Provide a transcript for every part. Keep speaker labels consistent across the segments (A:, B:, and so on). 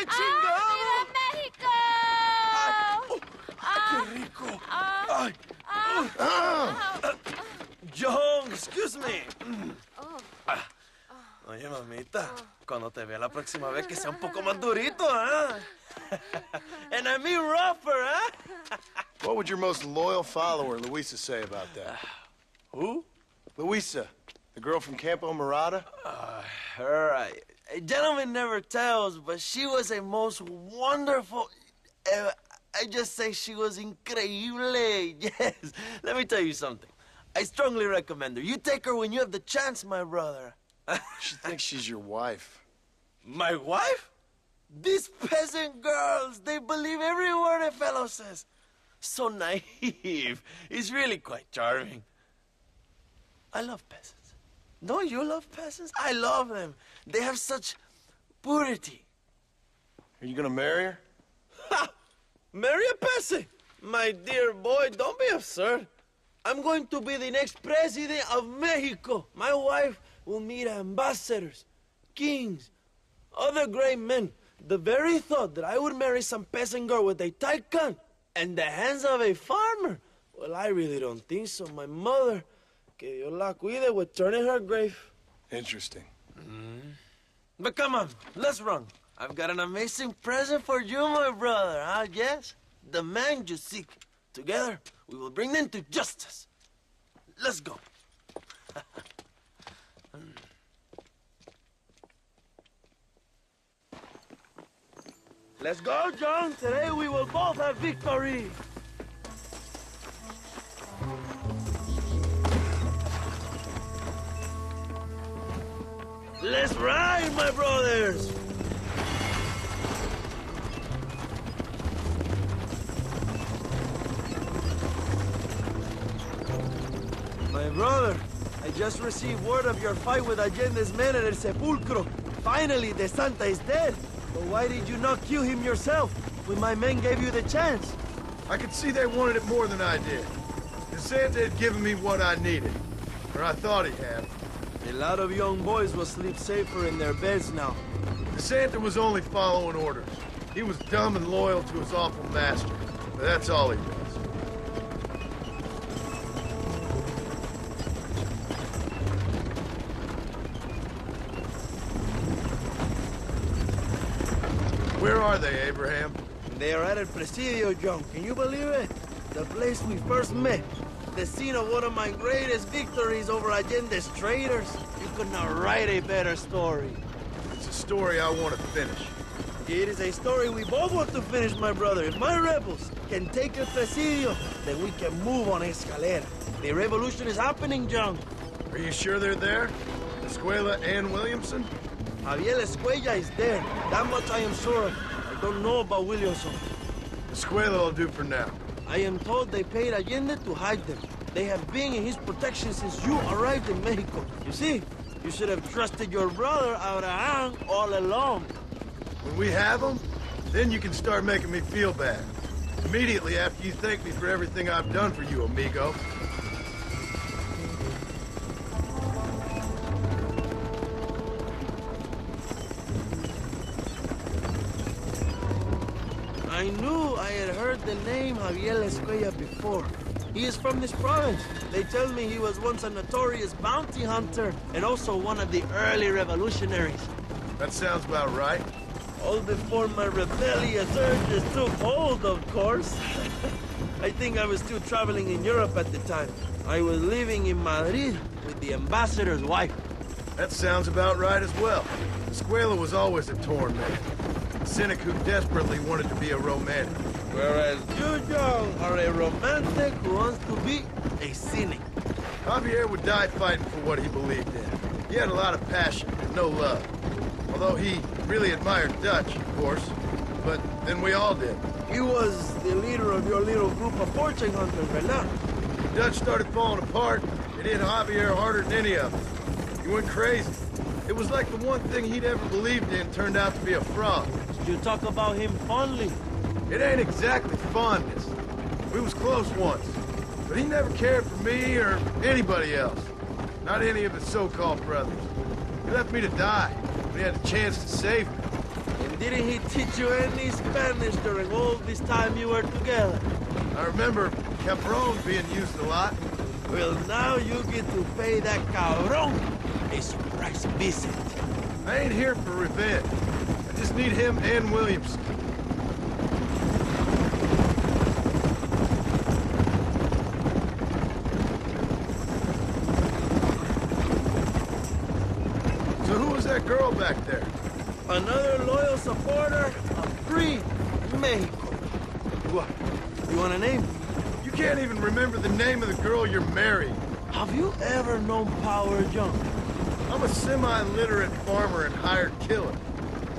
A: chingado!
B: ¡Viva México!
A: ¡Ay, qué rico! ¡Ay! John, excuse me. Oye, mamita, cuando te vea la próxima vez que sea un poco más durito, ¿eh? And I mean rougher, ¿eh?
C: What would your most loyal follower, Luisa, say about that?
A: Who?
C: Luisa, the girl from Campo Murata?
A: Her, a gentleman never tells, but she was a most wonderful... I just say she was increíble. Yes. Let me tell you something. I strongly recommend her. You take her when you have the chance, my brother.
C: She thinks she's your wife.
A: My wife? These peasant girls, they believe every word a fellow says. So naive. It's really quite charming. I love peasants. Don't you love peasants? I love them. They have such purity.
C: Are you gonna marry her?
A: Ha! Marry a peasant? My dear boy, don't be absurd. I'm going to be the next president of Mexico. My wife will meet ambassadors, kings, other great men. The very thought that I would marry some peasant girl with a tight gun and the hands of a farmer, well, I really don't think so. My mother, que Dios la cuide, would turn in her grave.
C: Interesting.
A: But come on, let's run. I've got an amazing present for you, my brother, huh? Yes? The man you seek. Together, we will bring them to justice. Let's go. Let's go, John. Today we will both have victory. Let's ride, my brothers. My brother, I just received word of your fight with Allende's men at El Sepulcro. Finally, the Santa is dead. But why did you not kill him yourself when my men gave you the chance?
C: I could see they wanted it more than I did. The Santa had given me what I needed. Or I thought he had.
A: A lot of young boys will sleep safer in their beds now.
C: The Santa was only following orders. He was dumb and loyal to his awful master. But that's all he was. Where are they, Abraham?
A: They are at El Presidio, John. Can you believe it? The place we first met. The scene of one of my greatest victories over Allende's traitors. You could not write a better story.
C: It's a story I want to finish.
A: It is a story we both want to finish, my brother. If my rebels can take El Presidio, then we can move on Escalera. The revolution is happening, John.
C: Are you sure they're there? Escuela and Williamson?
A: Javier Escuella is there. That much I am sure of. I don't know about Williamson.
C: Escuela will do for now.
A: I am told they paid Allende to hide them. They have been in his protection since you arrived in Mexico. You see, you should have trusted your brother Abraham all along.
C: When we have them, then you can start making me feel bad. Immediately after you thank me for everything I've done for you, amigo.
A: I knew I had heard the name Javier Escuella before. He is from this province. They tell me he was once a notorious bounty hunter and also one of the early revolutionaries.
C: That sounds about right.
A: All before my rebellious urges took hold, of course. I think I was still traveling in Europe at the time. I was living in Madrid with the ambassador's wife.
C: That sounds about right as well. Escuela was always a torn man. A cynic who desperately wanted to be a romantic.
A: Whereas you, John, are a romantic who wants to be a cynic.
C: Javier would die fighting for what he believed in. He had a lot of passion and no love. Although he really admired Dutch, of course. But then we all did.
A: He was the leader of your little group of fortune hunters, right now.
C: When Dutch started falling apart, it hit Javier harder than any of us. He went crazy. It was like the one thing he'd ever believed in turned out to be a fraud.
A: You talk about him fondly.
C: It ain't exactly fondness. We was close once. But he never cared for me or anybody else. Not any of his so-called brothers. He left me to die when he had the chance to save me.
A: And Didn't he teach you any Spanish during all this time you were together?
C: I remember Cabron being used a lot.
A: Well, now you get to pay that cabron a surprise visit.
C: I ain't here for revenge. I just need him and Williams. So who was that girl back there?
A: Another loyal supporter of free Mexico.
C: What?
A: You want a name?
C: You can't even remember the name of the girl you're marrying.
A: Have you ever known Power John?
C: I'm a semi-literate farmer and hired killer.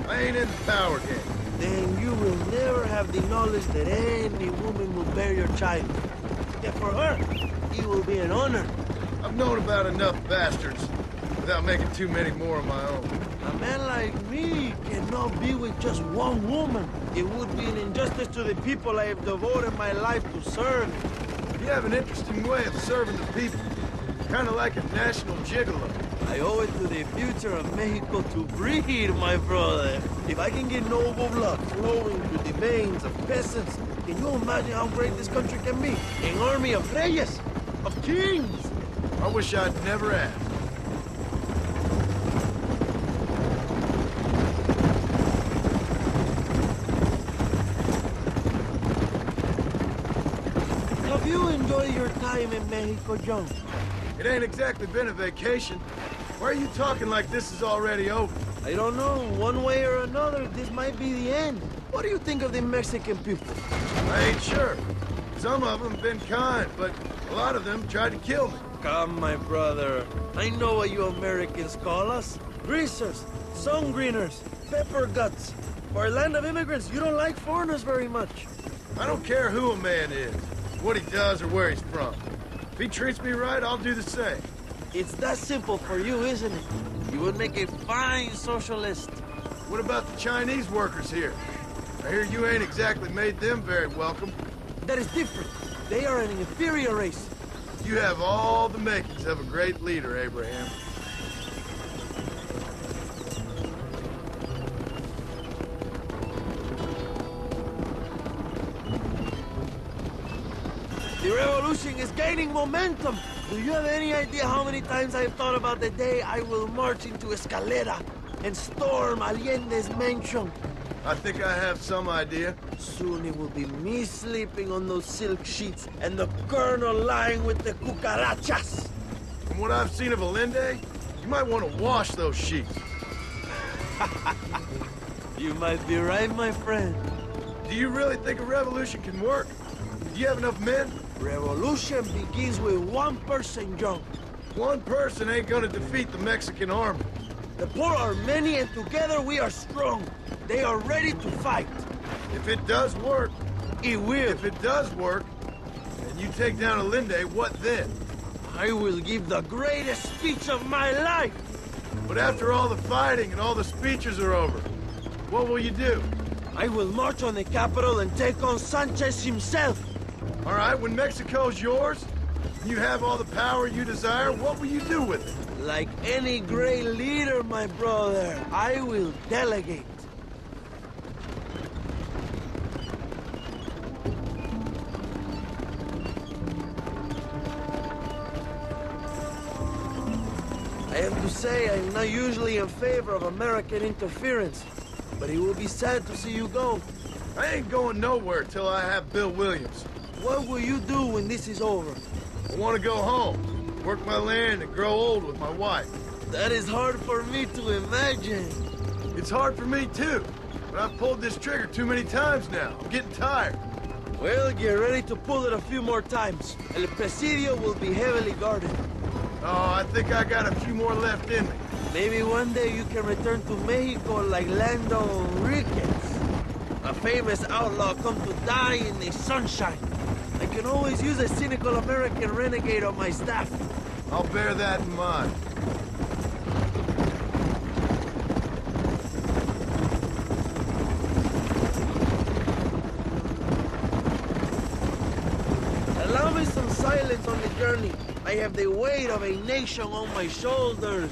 C: I ain't in the power game.
A: Then you will never have the knowledge that any woman will bear your child. Yet for her, it will be an honor.
C: I've known about enough bastards without making too many more of my own.
A: A man like me cannot be with just one woman. It would be an injustice to the people I have devoted my life to serve.
C: You have an interesting way of serving the people. Kind of like a national gigolo.
A: I owe it to the future of Mexico to breed, my brother. If I can get noble blood flowing through the veins of peasants, can you imagine how great this country can be? An army of reyes, of kings.
C: I wish I'd never asked.
A: Have you enjoyed your time in Mexico, John?
C: It ain't exactly been a vacation. Why are you talking like this is already over?
A: I don't know. One way or another, this might be the end. What do you think of the Mexican people?
C: I ain't sure. Some of them been kind, but a lot of them tried to kill me.
A: Come, my brother. I know what you Americans call us. Greasers, sun greeners, pepper guts. For a land of immigrants, you don't like foreigners very much.
C: I don't care who a man is, what he does or where he's from. If he treats me right, I'll do the same.
A: It's that simple for you, isn't it? You would make a fine socialist.
C: What about the Chinese workers here? I hear you ain't exactly made them very welcome.
A: That is different. They are an inferior race.
C: You have all the makings of a great leader, Abraham.
A: The revolution is gaining momentum. Do you have any idea how many times I've thought about the day I will march into Escalera and storm Allende's mansion?
C: I think I have some idea.
A: Soon it will be me sleeping on those silk sheets and the colonel lying with the cucarachas.
C: From what I've seen of Allende, you might want to wash those sheets.
A: You might be right, my friend.
C: Do you really think a revolution can work? Do you have enough men?
A: Revolution begins with one person, John.
C: One person ain't gonna defeat the Mexican army.
A: The poor are many and together we are strong. They are ready to fight.
C: If it does work,
A: It will.
C: if it does work, and you take down Allende, what then?
A: I will give the greatest speech of my life.
C: But after all the fighting and all the speeches are over, what will you do?
A: I will march on the capital and take on Sanchez himself.
C: All right, when Mexico's yours, and you have all the power you desire, what will you do with it?
A: Like any great leader, my brother, I will delegate. I have to say, I'm not usually in favor of American interference, but it will be sad to see you go.
C: I ain't going nowhere till I have Bill Williams.
A: What will you do when this is over?
C: I want to go home, work my land, and grow old with my wife.
A: That is hard for me to imagine.
C: It's hard for me, too, but I've pulled this trigger too many times now. I'm getting tired.
A: Well, get ready to pull it a few more times. El Presidio will be heavily guarded.
C: Oh, I think I got a few more left in me.
A: Maybe one day you can return to Mexico like Lando Enriquez. A famous outlaw come to die in the sunshine. I can always use a cynical American renegade on my staff.
C: I'll bear that in mind.
A: Allow me some silence on the journey. I have the weight of a nation on my shoulders.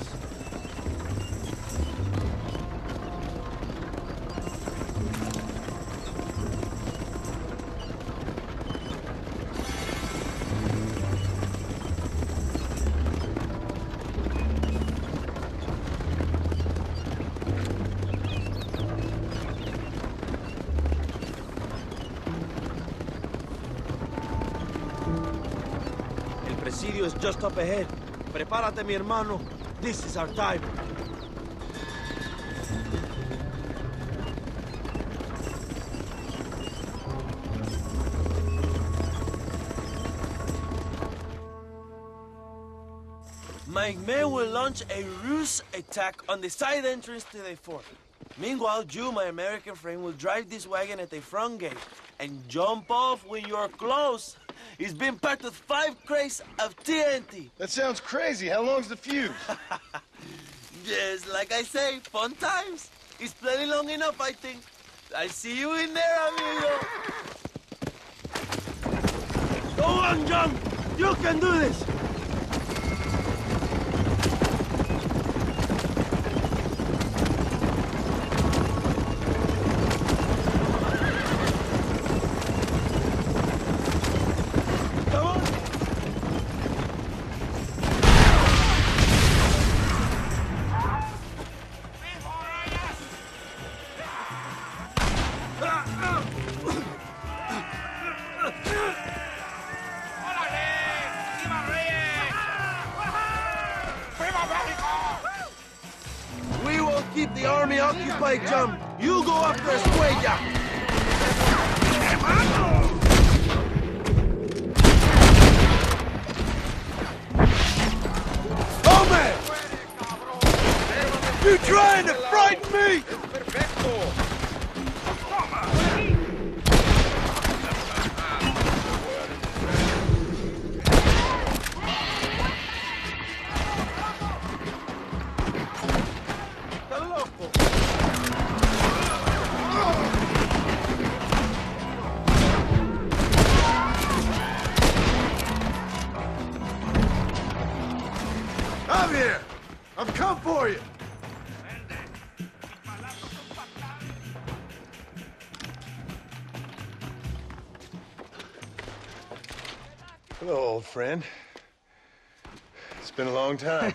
A: Presidio is just up ahead. Prepárate, mi hermano. This is our time. My men will launch a ruse attack on the side entrance to the fort. Meanwhile, you, my American friend, will drive this wagon at the front gate and jump off when you're close. It's been packed with 5 crates of TNT.
C: That sounds crazy. How long's the fuse?
A: Yes, like I say, fun times. It's plenty long enough, I think. I'll see you in there, amigo. Go on, John. You can do this. We will keep the army occupied, John. You go after Escuella. Oh, man! You trying to frighten me? I'm here! I've come for you! Hello, old friend. It's been a long time.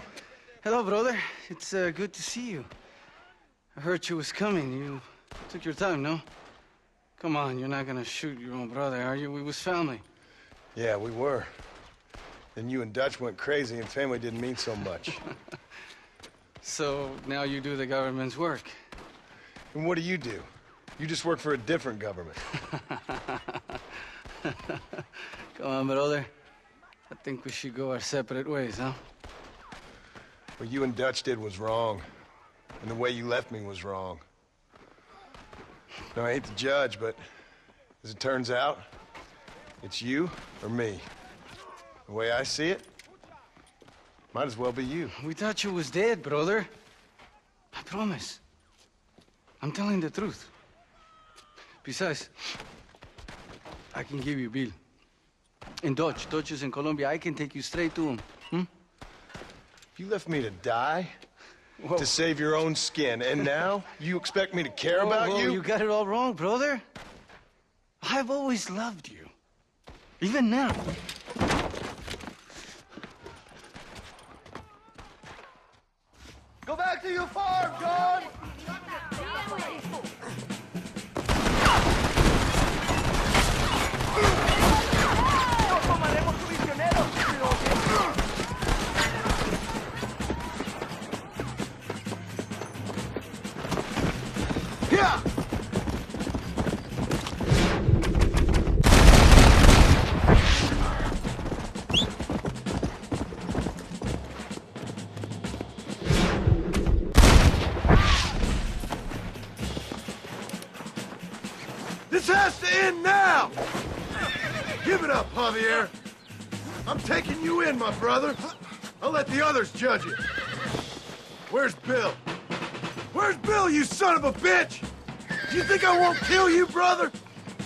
B: Hello, brother. It's good to see you. I heard you was coming. You took your time, no? Come on, you're not gonna shoot your own brother, are you? We was family.
C: Yeah, we were. Then you and Dutch went crazy and family didn't mean so much.
B: So now you do the government's work.
C: And what do? You just work for a different government.
B: Come on, brother. I think we should go our separate ways, huh?
C: What you and Dutch did was wrong. And the way you left me was wrong. Now, I hate to judge, but as it turns out, it's you or me. The way I see it, might as well be you.
B: We thought you was dead, brother. I promise. I'm telling the truth. Besides, I can give you Bill. In Dutch. Dutch is in Colombia. I can take you straight to him.
C: You left me to die? Whoa. To save your own skin, and now you expect me to care about you?
B: You got it all wrong, brother. I've always loved you. Even now.
C: Go back to your farm, John! Yeah! This has to end now! Give it up, Javier. I'm taking you in, my brother. I'll let the others judge it. Where's Bill? Where's Bill, you son of a bitch? Do you think I won't kill you, brother?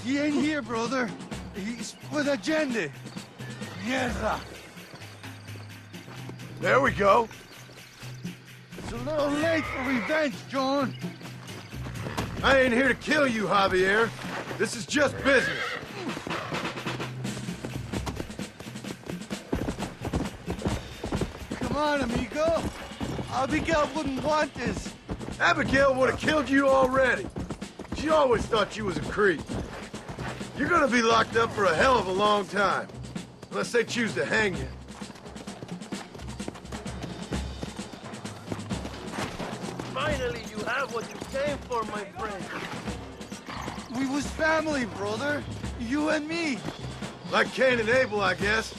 D: He ain't here, brother. He's with Allende. Mierda.
C: There we go.
D: It's a little late for revenge, John.
C: I ain't here to kill you, Javier. This is just business.
D: Come on, amigo. Abigail wouldn't want this.
C: Abigail would have killed you already. She always thought you was a creep. You're gonna be locked up for a hell of a long time. Unless they choose to hang you.
A: Finally, you have what you came for, my friend.
D: We was family, brother. You and me.
C: Like Cain and Abel, I guess.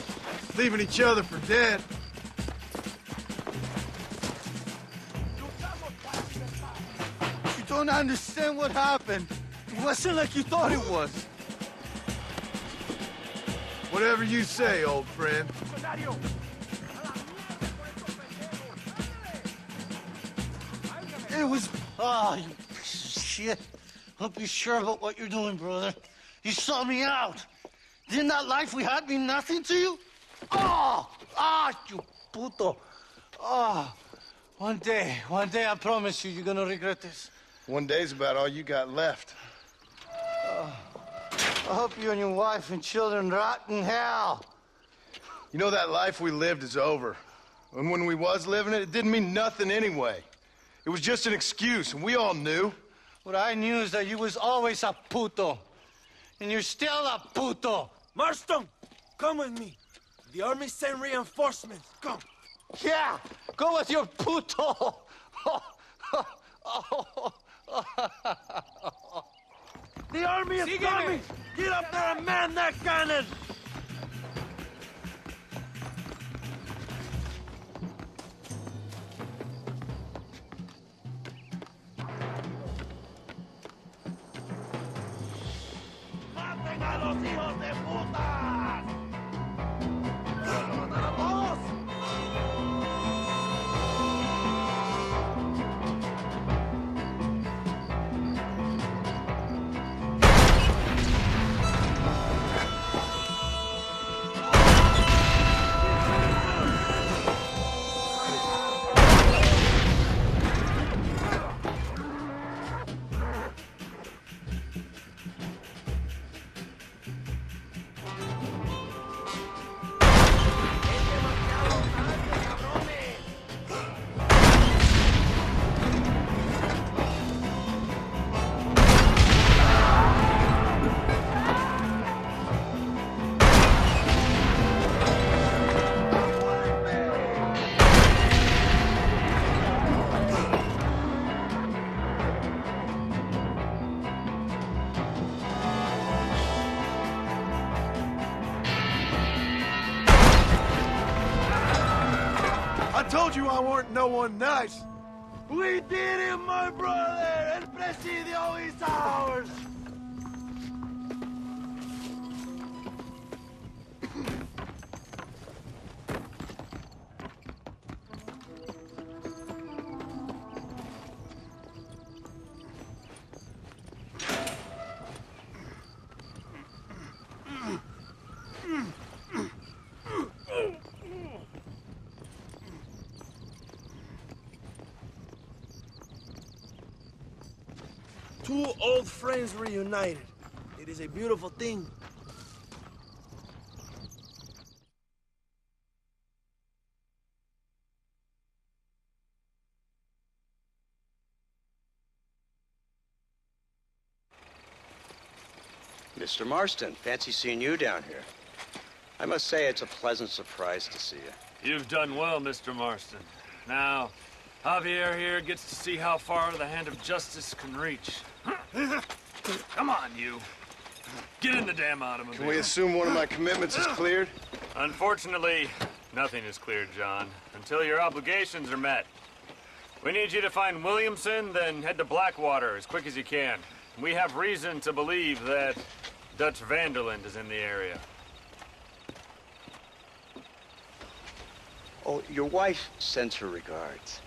C: Leaving each other for dead.
D: You don't understand what happened. It wasn't like you thought it was.
C: Whatever you say, old friend.
D: It was...
E: Oh, you piece of shit. Hope you're sure about what you're doing, brother. You sold me out. Didn't that life we had mean nothing to you? Oh! Ah, you puto. Oh, one day, I promise you, you're gonna regret this.
C: One day's about all you got left.
E: I hope you and your wife and children rot in hell.
C: You know, that life we lived is over. And when we was living it, it didn't mean nothing anyway. It was just an excuse, and we all knew.
E: What I knew is that you was always a puto. And you're still a puto.
A: Marston, come with me. The army sent reinforcements. Come.
E: Yeah, go with your puto.
A: The army is coming! Get up there and man that cannon! ¡Maten a los hijos de puta! ¡Maten a todos!
C: I told you I weren't no one nice.
A: We did it, my brother! El Presidio is ours! Two old friends reunited. It is a beautiful thing.
F: Mr. Marston, fancy seeing you down here. I must say it's a pleasant surprise to see you.
G: You've done well, Mr. Marston. Now, Javier here gets to see how far the hand of justice can reach. Come on, you. Get in the damn automobile.
C: Can we assume one of my commitments is cleared?
G: Unfortunately, nothing is cleared, John, until your obligations are met. We need you to find Williamson, then head to Blackwater as quick as you can. We have reason to believe that Dutch Vanderland is in the area.
F: Oh, your wife sends her regards.